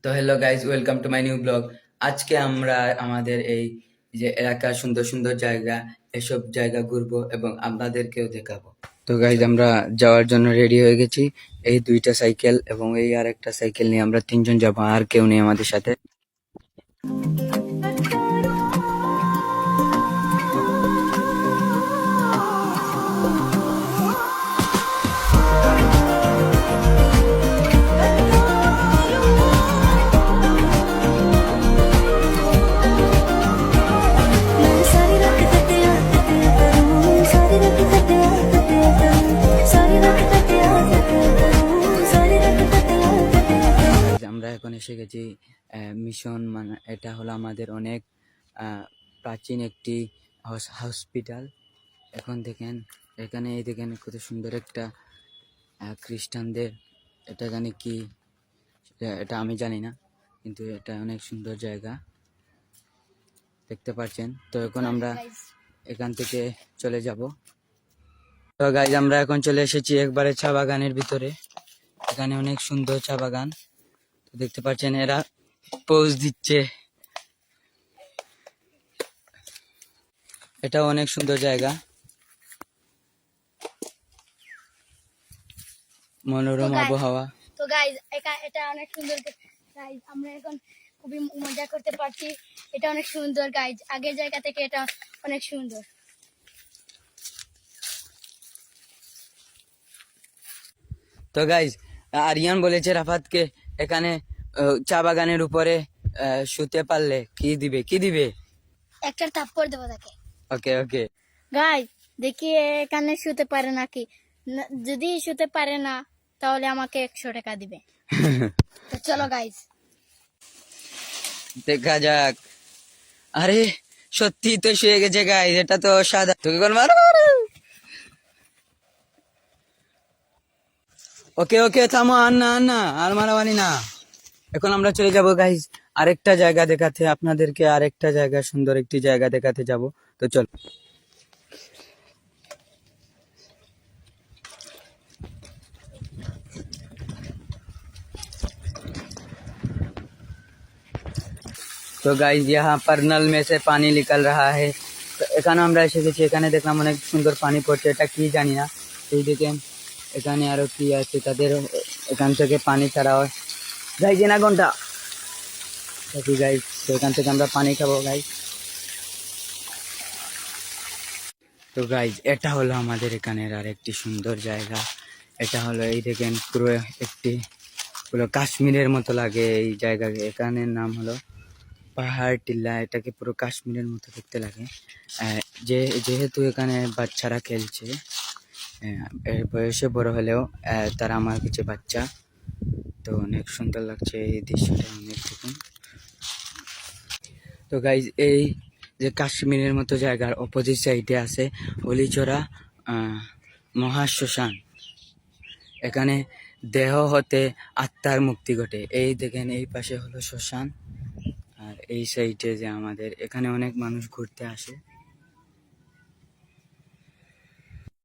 তো hello guys, welcome to my new blog. আজকে আমরা আমাদের এই যে এলাকার সুন্দর সুন্দর জায়গা, এসব জায়গা ঘুরবো এবং আপনাদেরকেও দেখাবো। তো গাইজ, আমরা যাওয়ার জন্য রেডি হয়ে গেছি। এই দুইটা সাইকেল এবং এই আর একটা সাইকেল নিয়ে আমরা তিনজন যাবো, আর কেউ নেই আমাদের সাথে। আমরা এখন এসে গেছি মিশন, মানে এটা হলো আমাদের অনেক প্রাচীন একটি হসপিটাল। এখন দেখেন, এখানে এই দেখেন কত সুন্দর একটা খ্রিস্টানদের, এটা জানি কি, এটা আমি জানি না, কিন্তু এটা অনেক সুন্দর জায়গা দেখতে পাচ্ছেন। তো এখন আমরা এখান থেকে চলে যাব। তো গাইজ, আমরা এখন চলে এসেছি একবারে চা বাগানের ভিতরে। এখানে অনেক সুন্দর চা বাগান, তো দেখতে পাচ্ছেন এরা পোজ দিচ্ছে। এটা অনেক সুন্দর জায়গা, মনোরম আবহাওয়া। তো গাইজ, এটা অনেক সুন্দর গাইজ, আমরা এখন খুবই মজা করতে পারছি। এটা অনেক সুন্দর গাইজ, আগের জায়গা থেকে এটা অনেক সুন্দর। তো গাইজ, আরিয়ান বলেছে রাফাতকে এখানে চা বাগানের উপরে শুতে পারলে কি দিবে একটা থাপ্পড় দেবো তাকে। ওকে ওকে গাইজ, দেখি এখানে শুতে পারে নাকি। যদি শুতে পারে না, তাহলে আমাকে 100 টাকা দিবে। তো চলো গাইজ, দেখা যাক। আরে সত্যি তো শুয়ে গেছে গাইজ, এটা তো সাদা। তোকে কোন মারো। ওকে ওকে, থামো, আর মারামারি না। এখন আমরা চলে যাব গাইজ আরেকটা জায়গা দেখাতে, আপনাদেরকে আরেকটা জায়গা, সুন্দর একটি জায়গা দেখাতে যাব। তো চল। তো গাइस, यहाँ पर नल में से पानी निकल रहा है। তো এখানে আমরা এসে গেছি, এখানে দেখলাম অনেক সুন্দর পানি পড়ছে, এটা কি জানি না। এই দেখেন এখানে আরো কি আছে, তাদের এখান থেকে পানি ছাড়া হয় গাইস না ঘন্টা। গাইস, তো এখান থেকে আমরা পানি খাবো গাইস। তো গাইস, এটা হলো আমাদের এখানের আর একটি সুন্দর জায়গা। এটা হলো, এই দেখেন পুরো একটি পুরো কাশ্মীরের মতো লাগে এই জায়গা। এখানের নাম হলো পাহাড় টিল্লা। এটাকে পুরো কাশ্মীরের মতো দেখতে লাগে। যেহেতু এখানে বাচ্চারা খেলছে, এর বয়সে বড় হলেও তারা আমার কাছে বাচ্চা। তো অনেক সুন্দর লাগছে এই দৃশ্যটা, অনেক দেখুন। তো গাইজ, এই যে কাশ্মীরের মতো জায়গার অপোজিট সাইডে আছে হলিচড়া মহাশ্মশান। এখানে দেহ হতে আত্মার মুক্তি ঘটে। এই দেখেন, এই পাশে হলো শ্মশান, আর এই সাইডে যে আমাদের এখানে অনেক মানুষ ঘুরতে আসে।